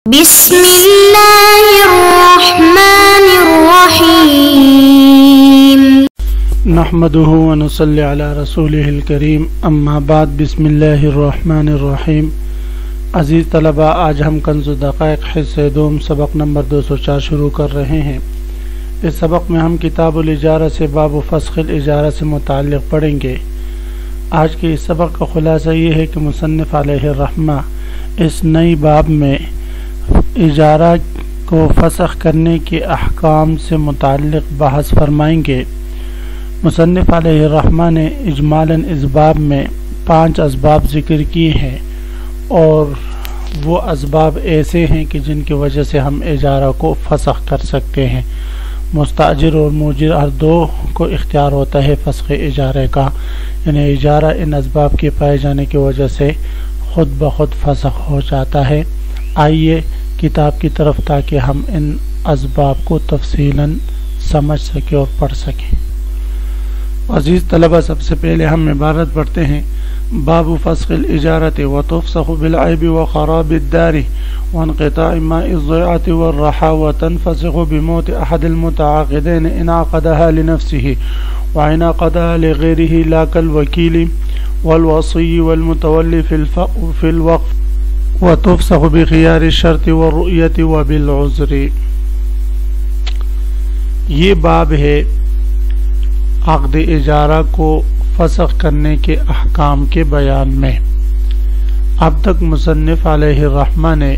بسم اللہ الرحمن الرحیم نحمده ونصلی علی رسولہ الکریم اما بعد بسم اللہ الرحمن الرحیم۔ عزیز طلبہ، آج ہم کنز الدقائق حصہ دوم سبق نمبر 204 شروع کر رہے ہیں۔ اس سبق میں ہم کتاب الاجارہ سے باب فسخ الاجارہ سے متعلق پڑھیں گے۔ آج کے اس سبق کا خلاصہ یہ ہے کہ مصنف علیہ الرحمہ اس نئی باب میں اجارہ کو فسخ کرنے کے احکام سے متعلق بحث فرمائیں گے۔ مصنف علیہ الرحمہ نے اجمالاً اس باب میں 5 اسباب ذکر کیے ہیں، اور وہ اسباب ایسے ہیں کہ جن کی وجہ سے ہم اجارہ کو فسخ کر سکتے ہیں۔ مستاجر اور موجر ہر دو کو اختیار ہوتا ہے فسخ اجارے کا، یعنی اجارہ ان اسباب کے پائے جانے کی وجہ سے خود بخود فسخ ہو جاتا ہے۔ آئیے کتاب کی طرف تاکہ ہم ان اسباب کو تفصیلاً سمجھ سکیں اور پڑھ سکیں۔ عزیز طلبہ، سب سے پہلے ہم عبارت پڑھتے ہیں: باب فسخ الاجارة وتفسخ بالعیب وخراب الدار وانقطاع ماء الضيعة والرحى وتنفسخ بموت احد المتعاقدين ان عقدها لنفسه وان عقدها لغيره لا كالوكيل والوصي والمتولي في الوقف وتفسخ بخيار الشرط والرؤية وبالعذر۔ یہ باب ہے عقد اجارہ کو فسخ کرنے کے احکام کے بیان میں۔ اب تک مصنف علیہ الرحمہ نے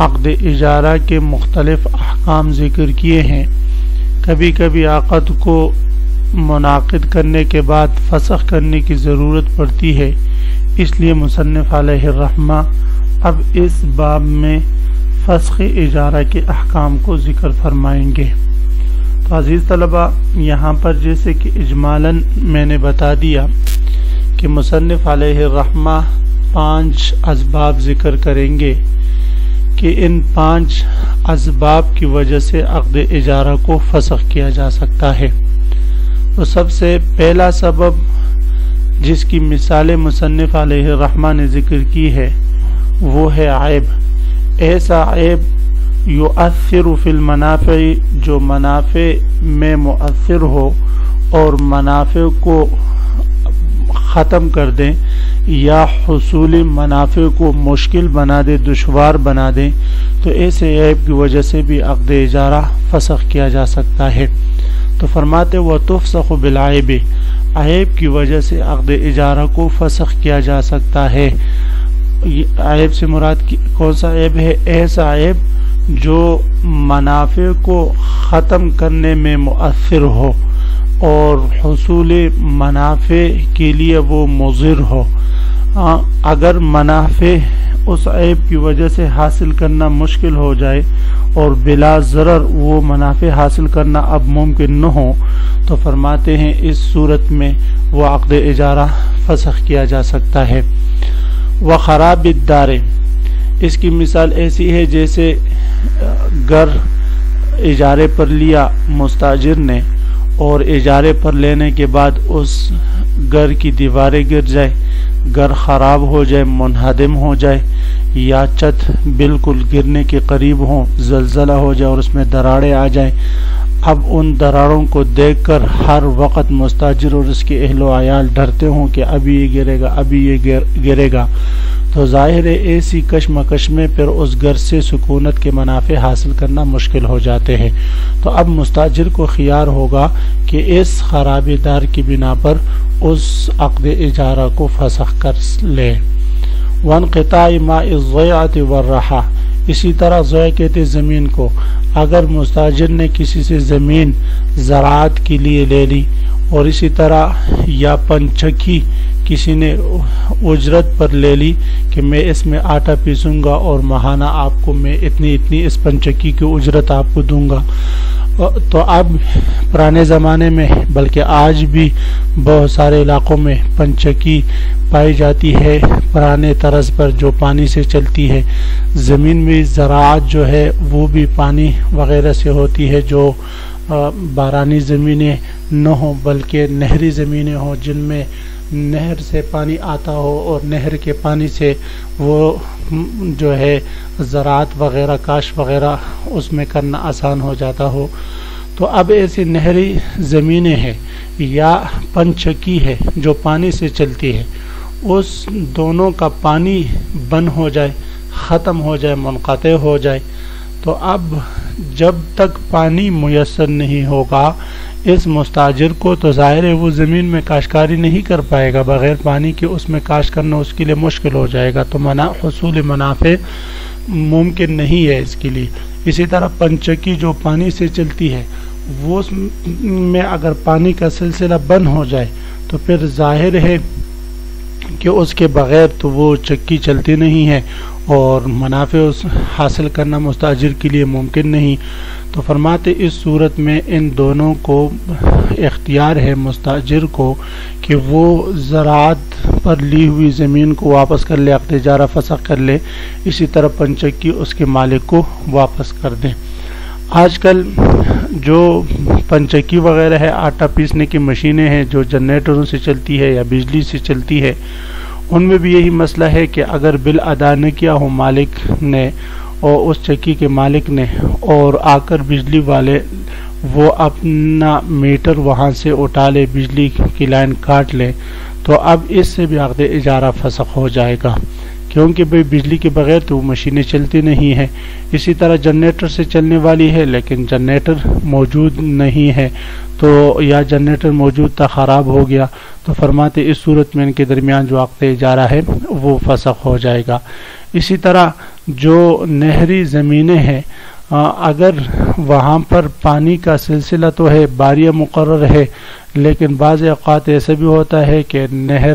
عقد اجارہ کے مختلف احکام ذکر کیے ہیں۔ کبھی کبھی عقد کو منعقد کرنے کے بعد فسخ کرنے کی ضرورت پڑتی ہے، اس لیے مصنف علیہ الرحمہ اب اس باب میں فسخ اجارہ کے احکام کو ذکر فرمائیں گے۔ تو عزیز طلبہ، یہاں پر جیسے کہ اجمالاً میں نے بتا دیا کہ مصنف علیہ الرحمہ 5 اسباب ذکر کریں گے کہ ان 5 اسباب کی وجہ سے عقد اجارہ کو فسخ کیا جا سکتا ہے۔ تو سب سے پہلا سبب جس کی مثال مصنف علیہ الرحمہ نے ذکر کی ہے وہ ہے عیب۔ ایسا عیب یؤثر فی المنافع، جو منافع میں مؤثر ہو اور منافع کو ختم کر دیں یا حصول منافع کو مشکل بنا دے، دشوار بنا دیں، تو ایسے عیب کی وجہ سے بھی عقد اجارہ فسخ کیا جا سکتا ہے۔ تو فرماتے وتفسخ بالعیب، عیب کی وجہ سے عقد اجارہ کو فسخ کیا جا سکتا ہے۔ عیب سے مراد کون سا عیب ہے؟ ایسا عیب جو منافع کو ختم کرنے میں مؤثر ہو اور حصول منافع کے لیے وہ مضر ہو۔ اگر منافع اس عیب کی وجہ سے حاصل کرنا مشکل ہو جائے اور بلا ضرر وہ منافع حاصل کرنا اب ممکن نہ ہو، تو فرماتے ہیں اس صورت میں وہ عقد اجارہ فسخ کیا جا سکتا ہے۔ وخراب الدار، اس کی مثال ایسی ہے جیسے گھر اجارے پر لیا مستاجر نے، اور اجارے پر لینے کے بعد اس گھر کی دیواریں گر جائے، گھر خراب ہو جائے، منہدم ہو جائے، یا چھت بالکل گرنے کے قریب ہو، زلزلہ ہو جائے اور اس میں دراڑیں آ جائیں۔ اب ان دراڑوں کو دیکھ کر ہر وقت مستاجر اور اس کے اہل و عیال ڈرتے ہوں کہ ابھی یہ گرے گا، ابھی یہ گرے گا، تو ظاہر ہے ایسی کشمکش میں پھر اس گھر سے سکونت کے منافع حاصل کرنا مشکل ہو جاتے ہیں۔ تو اب مستاجر کو خیار ہوگا کہ اس خرابی دار کی بنا پر اس عقد اجارہ کو فسخ کر لے۔ وانقطاع ماء الضيعة والرحى، اسی طرح ضیع کہتے زمین کو۔ اگر مستاجر نے کسی سے زمین زراعت کے لیے لے لی، اور اسی طرح یا پنچکی کسی نے اجرت پر لے لی کہ میں اس میں آٹا پیسوں گا اور ماہانہ آپ کو میں اتنی اس پنچکی کی اجرت آپ کو دوں گا، تو اب پرانے زمانے میں بلکہ آج بھی بہت سارے علاقوں میں پنچکی پائی جاتی ہے پرانے طرز پر جو پانی سے چلتی ہے۔ زمین میں زراعت جو ہے وہ بھی پانی وغیرہ سے ہوتی ہے، جو بارانی زمینیں نہ ہوں بلکہ نہری زمینیں ہوں جن میں نہر سے پانی آتا ہو اور نہر کے پانی سے وہ جو ہے زراعت وغیرہ کاشت وغیرہ اس میں کرنا آسان ہو جاتا ہو، تو اب ایسی نہری زمینیں ہیں یا پنچکی ہے جو پانی سے چلتی ہے، اس دونوں کا پانی بند ہو جائے، ختم ہو جائے، منقطع ہو جائے، تو اب جب تک پانی میسر نہیں ہوگا اس مستاجر کو، تو ظاہر ہے وہ زمین میں کاشتکاری نہیں کر پائے گا، بغیر پانی کے اس میں کاشت کرنا اس کے لیے مشکل ہو جائے گا، تو حصول منافع ممکن نہیں ہے اس کے لیے۔ اسی طرح پنچکی جو پانی سے چلتی ہے، وہ میں اگر پانی کا سلسلہ بند ہو جائے تو پھر ظاہر ہے کہ اس کے بغیر تو وہ چکی چلتی نہیں ہے اور منافع حاصل کرنا مستاجر کے لیے ممکن نہیں۔ تو فرماتے اس صورت میں ان دونوں کو اختیار ہے مستاجر کو کہ وہ زراعت پر لی ہوئی زمین کو واپس کر لے، عقد اجارہ فسخ کر لے، اسی طرح پنچکی اس کے مالک کو واپس کر دیں۔ آج کل جو پنچکی وغیرہ ہے، آٹا پیسنے کی مشینیں ہیں جو جنریٹروں سے چلتی ہے یا بجلی سے چلتی ہے، ان میں بھی یہی مسئلہ ہے کہ اگر بل ادا نہ کیا ہو مالک نے اور اس چکی کے مالک نے، اور آ کر بجلی والے وہ اپنا میٹر وہاں سے اٹھا لے، بجلی کی لائن کاٹ لے، تو اب اس سے بھی عقد اجارہ فسخ ہو جائے گا، کیونکہ بھئی بجلی کے بغیر تو وہ مشینیں چلتی نہیں ہیں۔ اسی طرح جنریٹر سے چلنے والی ہے لیکن جنریٹر موجود نہیں ہے، تو یا جنریٹر موجود تھا خراب ہو گیا، تو فرماتے اس صورت میں ان کے درمیان جو عقد اجارہ ہے وہ فسخ ہو جائے گا۔ اسی طرح جو نہری زمینیں ہیں، اگر وہاں پر پانی کا سلسلہ تو ہے، باریاں مقرر ہے، لیکن بعض اوقات ایسا بھی ہوتا ہے کہ نہر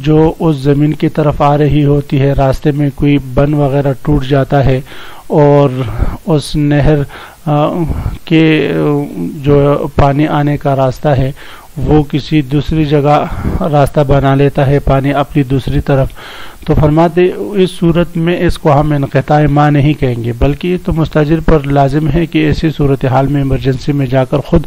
جو اس زمین کی طرف آ رہی ہوتی ہے، راستے میں کوئی بند وغیرہ ٹوٹ جاتا ہے اور اس نہر کے جو پانی آنے کا راستہ ہے وہ کسی دوسری جگہ راستہ بنا لیتا ہے پانی اپنی دوسری طرف، تو فرماتے اس صورت میں اس کو ہم انقطاع ماء نہیں کہیں گے، بلکہ یہ تو مستاجر پر لازم ہے کہ ایسی صورتحال میں ایمرجنسی میں جا کر خود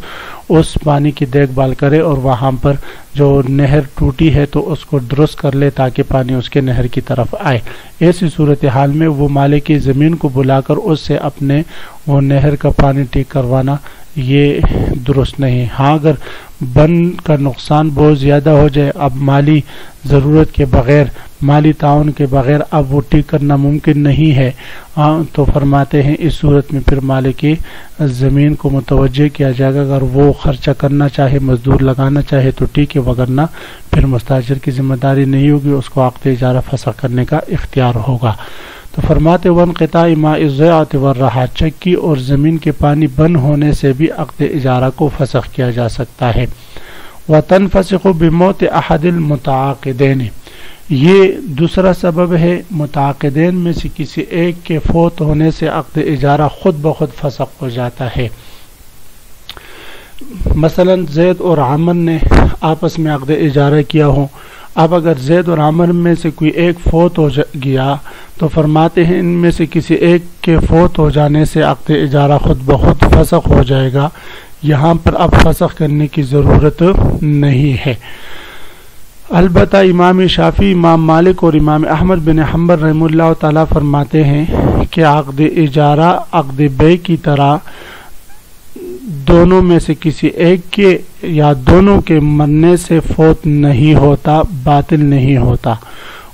اس پانی کی دیکھ بھال کرے اور وہاں پر جو نہر ٹوٹی ہے تو اس کو درست کر لے تاکہ پانی اس کے نہر کی طرف آئے۔ ایسی صورتحال میں وہ مالک کی زمین کو بلا کر اس سے اپنے وہ نہر کا پانی ٹھیک کروانا یہ درست نہیں۔ ہاں اگر بند کا نقصان بہت زیادہ ہو جائے، اب مالی ضرورت کے بغیر، مالی تعاون کے بغیر اب وہ ٹھیک کرنا ممکن نہیں ہے، تو فرماتے ہیں اس صورت میں پھر مالک کی زمین کو متوجہ کیا جائے گا، اگر وہ خرچہ کرنا چاہے، مزدور لگانا چاہے تو ٹھیک ہے، وگرنہ پھر مستاجر کی ذمہ داری نہیں ہوگی، اس کو عقد اجارہ فسخ کرنے کا اختیار ہوگا۔ تو فرماتے وانقطاع ماء الضیاعۃ والرحا، چکی اور زمین کے پانی بند ہونے سے بھی عقد اجارہ کو فسخ کیا جا سکتا ہے۔ وتنفسخ بموت احد المتعاقدین، یہ دوسرا سبب ہے، متعاقدین میں سے کسی ایک کے فوت ہونے سے عقد اجارہ خود بخود فسخ ہو جاتا ہے۔ مثلا زید اور عمر نے آپس میں عقد اجارہ کیا ہو، اب اگر زید اور عمر میں سے کوئی ایک فوت ہو گیا تو فرماتے ہیں ان میں سے کسی ایک کے فوت ہو جانے سے عقد اجارہ خود بخود فسخ ہو جائے گا، یہاں پر اب فسخ کرنے کی ضرورت نہیں ہے۔ البتہ امام شافعی، امام مالک اور امام احمد بن حنبل رحمہ اللہ تعالیٰ فرماتے ہیں کہ عقد اجارہ عقد بیع کی طرح دونوں میں سے کسی ایک کے یا دونوں کے مرنے سے فوت نہیں ہوتا، باطل نہیں ہوتا۔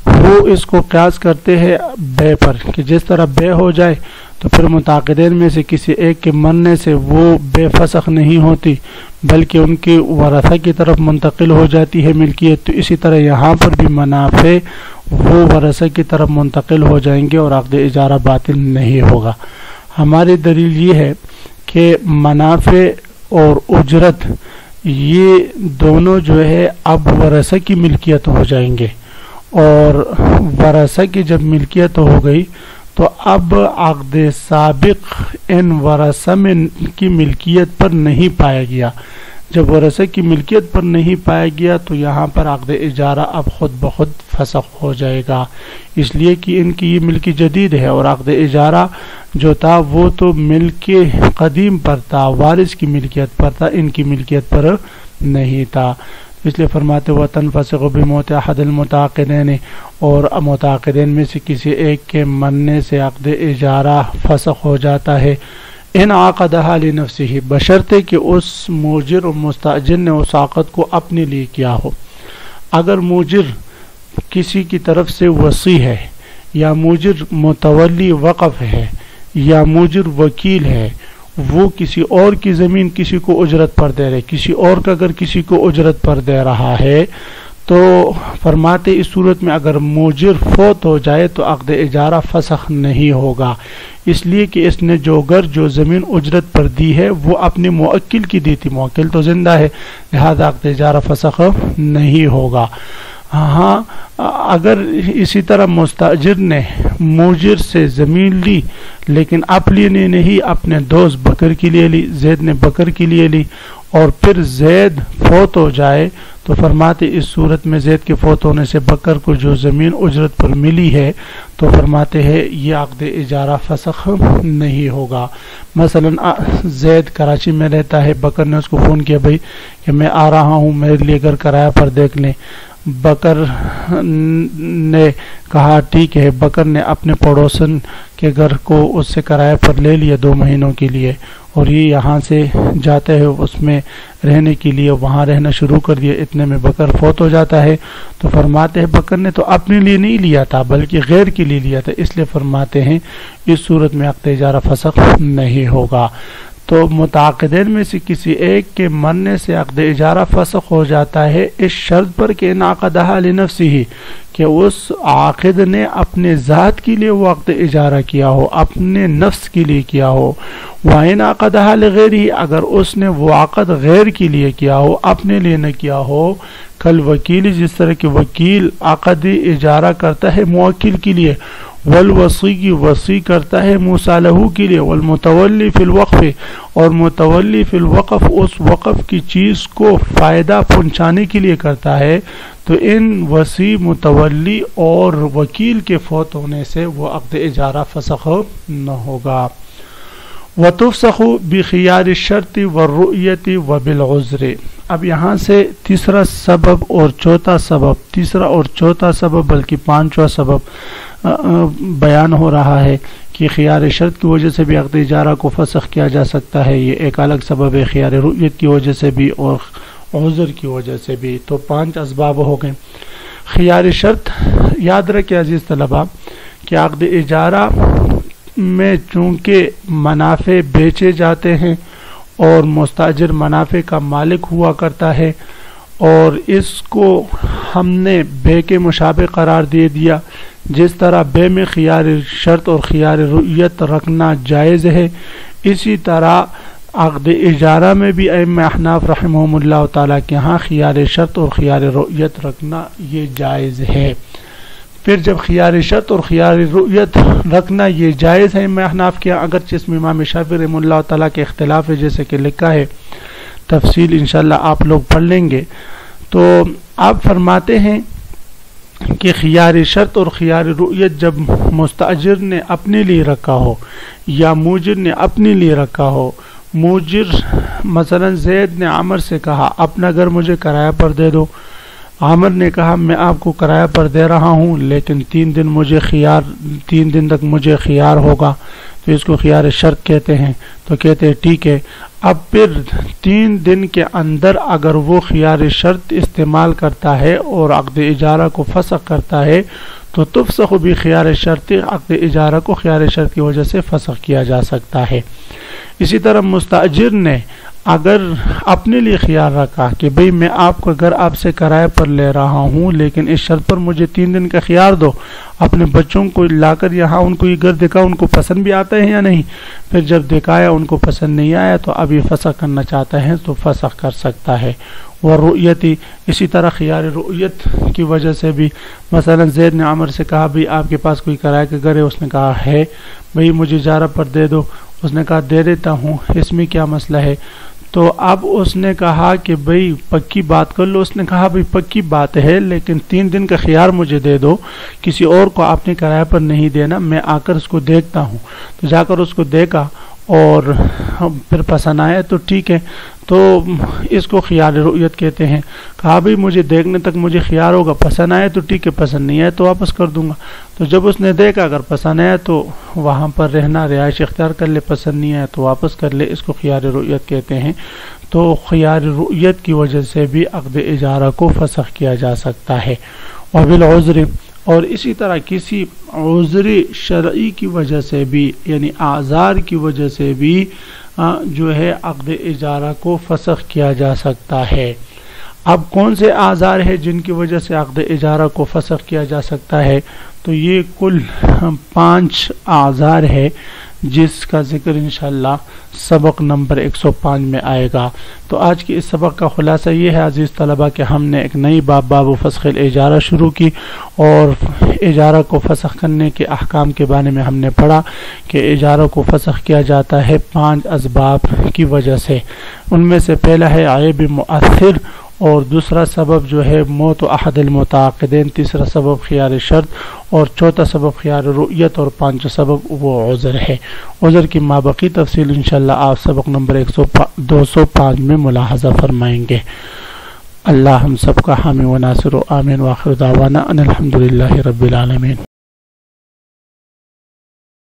وہ اس کو قیاس کرتے ہیں بیع پر کہ جس طرح بیع ہو جائے تو پھر متعاقدین میں سے کسی ایک کے مرنے سے وہ بے فسخ نہیں ہوتی بلکہ ان کے ورثہ کی طرف منتقل ہو جاتی ہے ملکیت، تو اسی طرح یہاں پر بھی منافع وہ ورثہ کی طرف منتقل ہو جائیں گے اور عقد اجارہ باطل نہیں ہوگا۔ ہماری دلیل یہ ہے کہ منافع اور اجرت یہ دونوں جو ہے اب ورثہ کی ملکیت ہو جائیں گے، اور ورثہ کی جب ملکیت ہو گئی تو اب عقد سابق ان ورثہ میں کی ملکیت پر نہیں پایا گیا۔ جب ورثہ کی ملکیت پر نہیں پایا گیا تو یہاں پر عقد اجارہ اب خود بخود فسخ ہو جائے گا، اس لیے کہ ان کی یہ ملک جدید ہے اور عقد اجارہ جو تھا وہ تو ملک قدیم پر تھا، وارث کی ملکیت پر تھا، ان کی ملکیت پر نہیں تھا۔ اس لیے فرماتے ہوا تنفسخ بموت احد المتعاقدین، اور متعاقدین میں سے کسی ایک کے مرنے سے عقد اجارہ فسخ ہو جاتا ہے، ان عقدها لنفسه، بشرطے کہ اس موجر اور مستاجر نے اس عقد کو اپنے لیے کیا ہو۔ اگر موجر کسی کی طرف سے وصی ہے، یا موجر متولی وقف ہے، یا موجر وکیل ہے، وہ کسی اور کی زمین کسی کو اجرت پر دے رہے، کسی اور کا اگر کسی کو اجرت پر دے رہا ہے، تو فرماتے اس صورت میں اگر موجر فوت ہو جائے تو عقد اجارہ فسخ نہیں ہوگا، اس لیے کہ اس نے جو زمین اجرت پر دی ہے وہ اپنے موکل کی دی تھی، موکل تو زندہ ہے، لہذا عقد اجارہ فسخ نہیں ہوگا۔ ہاں اگر اسی طرح مستاجر نے موجر سے زمین لی لیکن اپنے لیے نہیں، اپنے دوست بکر کے لیے لی، زید نے بکر کے لیے لی، اور پھر زید فوت ہو جائے تو فرماتے اس صورت میں زید کے فوت ہونے سے بکر کو جو زمین اجرت پر ملی ہے تو فرماتے ہیں یہ عقد اجارہ فسخ نہیں ہوگا۔ مثلا زید کراچی میں رہتا ہے، بکر نے اس کو فون کیا بھائی کہ میں آ رہا ہوں، میرے لیے گھر کرایہ پر دیکھ لیں۔ بکر نے کہا ٹھیک ہے، بکر نے اپنے پڑوسن کے گھر کو اس سے کرایہ پر لے لیا 2 مہینوں کے لیے، اور یہ یہاں سے جاتا ہے اس میں رہنے کے لیے، وہاں رہنا شروع کر دیا، اتنے میں بکر فوت ہو جاتا ہے تو فرماتے ہیں بکر نے تو اپنے لیے نہیں لیا تھا بلکہ غیر کے لیے لیا تھا، اس لیے فرماتے ہیں اس صورت میں عقد اجارہ فسخ نہیں ہوگا۔ تو متعاقدین میں سے کسی ایک کے مرنے سے عقد اجارہ فسخ ہو جاتا ہے اس شرط پر کہ انعقدها لنفسه، کہ اس عاقد نے اپنے ذات کے لیے وہ عقد اجارہ کیا ہو، اپنے نفس کے لیے کیا ہو، وَإِنْ عَقَدَهَا لِغَيْرِهِ، اگر اس نے وہ عقد غیر کے لیے کیا ہو، اپنے لیے نہ کیا ہو، کل وکیل، جس طرح کہ وکیل عقد اجارہ کرتا ہے موکل کے لیے، والوصی کی وصی کرتا ہے موصالہ کے لیے، والمتولی فی الوقف، اور متولی فی الوقف اس وقف کی چیز کو فائدہ پہنچانے کے لیے کرتا ہے، تو ان وصی، متولی اور وکیل کے فوت ہونے سے وہ عقد اجارہ فسخ نہ ہوگا۔ وَتُفْسَخُ بِخِيَارِ الشَّرْطِ وَالرُّؤْيَةِ وَبِالْعُذْرِ۔ اب یہاں سے تیسرا اور چوتھا سبب بلکہ 5واں سبب بیان ہو رہا ہے کہ خیار شرط کی وجہ سے بھی عقد اجارہ کو فسخ کیا جا سکتا ہے، یہ ایک الگ سبب ہے، خیار رؤیت کی وجہ سے بھی اور عذر کی وجہ سے بھی، تو 5 اسباب ہو گئے۔ خیار شرط یاد رکھیں عزیز طلبہ کہ عقد اجارہ میں چونکہ منافع بیچے جاتے ہیں اور مستاجر منافع کا مالک ہوا کرتا ہے، اور اس کو ہم نے بے کے مشابہ قرار دے دیا، جس طرح بے میں خیار شرط اور خیار رؤیت رکھنا جائز ہے، اسی طرح عقد اجارہ میں بھی ائمہ احناف رحمہم اللہ تعالیٰ کے ہاں خیار شرط اور خیار رؤیت رکھنا یہ جائز ہے۔ پھر جب خیار شرط اور خیار رؤیت رکھنا یہ جائز ہے ائمہ احناف کے ہاں، اگرچہ اس میں امام شافعی رحمہ اللہ تعالیٰ کے اختلاف ہے، جیسے کہ لکھا ہے، تفصیل انشاءاللہ آپ لوگ پڑھ لیں گے، تو آپ فرماتے ہیں کہ خیار شرط اور خیار رؤیت جب مستاجر نے اپنے لیے رکھا ہو یا موجر نے اپنے لیے رکھا ہو، موجر مثلا زید نے عامر سے کہا اپنا گھر مجھے کرایہ پر دے دو، عامر نے کہا میں آپ کو کرایہ پر دے رہا ہوں لیکن 3 دن تک مجھے خیار ہوگا، تو اس کو خیار شرط کہتے ہیں، تو کہتے ہیں ٹھیک ہے۔ اب پھر 3 دن کے اندر اگر وہ خیار شرط استعمال کرتا ہے اور عقد اجارہ کو فسخ کرتا ہے تو تفسخ بھی خیار شرط، عقد اجارہ کو خیار شرط کی وجہ سے فسخ کیا جا سکتا ہے۔ اسی طرح مستاجر نے اگر اپنے لیے خیال رکھا کہ بھئی میں آپ کا گھر آپ سے کرایہ پر لے رہا ہوں لیکن اس شرط پر مجھے 3 دن کا خیار دو، اپنے بچوں کو لا کر یہاں ان کو یہ گھر دکھا، ان کو پسند بھی آتا ہے یا نہیں، پھر جب دکھایا ان کو پسند نہیں آیا تو اب یہ فسخ کرنا چاہتا ہے تو فسخ کر سکتا ہے۔ ورؤیتی، اسی طرح خیار رؤیت کی وجہ سے بھی، مثلا زید نے عمر سے کہا بھئی آپ کے پاس کوئی کرایہ کا گھر ہے، اس نے کہا ہے، بھئی مجھے اجارہ پر دے دو، اس نے کہا دے دیتا ہوں، اس میں کیا مسئلہ ہے؟ تو اب اس نے کہا کہ بھئی پکی بات کر لو، اس نے کہا بھئی پکی بات ہے لیکن 3 دن کا خیار مجھے دے دو، کسی اور کو آپ نے کرایہ پر نہیں دینا، میں آ کر اس کو دیکھتا ہوں۔ تو جا کر اس کو دیکھا اور پھر پسند آیا تو ٹھیک ہے، تو اس کو خیار رؤیت کہتے ہیں. کہا بھئی مجھے دیکھنے تک مجھے خیال ہوگا، پسند آئے تو ٹھیک ہے، پسند نہیں آئے تو واپس کر دوں گا. تو جب اس نے دیکھا اگر پسند آیا تو وہاں پر رہنا، رہائش اختیار کر لے، پسند نہیں آیا تو واپس کر لے. اس کو خیار رؤیت کہتے ہیں. تو خیار رؤیت کی وجہ سے بھی عقد اجارہ کو فسخ کیا جا سکتا ہے. وبالعذر، اور اسی طرح کسی عذر شرعی کی وجہ سے بھی، یعنی اعذار کی وجہ سے بھی جو ہے عقد اجارہ کو فسخ کیا جا سکتا ہے. اب کون سے اعذار ہیں جن کی وجہ سے عقد اجارہ کو فسخ کیا جا سکتا ہے؟ تو یہ کل 5 اعذار ہے جس کا ذکر انشاءاللہ سبق نمبر 105 میں آئے گا. تو آج کی اس سبق کا خلاصہ یہ ہے عزیز طلبہ کہ ہم نے ایک نئی باب فسخ الاجارہ شروع کی، اور اجارہ کو فسخ کرنے کے احکام کے بارے میں ہم نے پڑھا کہ اجارہ کو فسخ کیا جاتا ہے 5 اسباب کی وجہ سے. ان میں سے پہلا ہے عیب مؤثر، اور دوسرا سبب جو ہے موت احد المتعاقدین، تیسرا سبب خیار شرط، اور چوتھا سبب خیار رؤیت، اور 5 سبب وہ عذر ہے. عذر کی مابقی تفصیل انشاءاللہ آپ سبق نمبر 205 میں ملاحظہ فرمائیں گے. اللہ ہم سب کا حامی و ناصر و آمین. وآخر دعوانا ان الحمدللہ رب العالمین.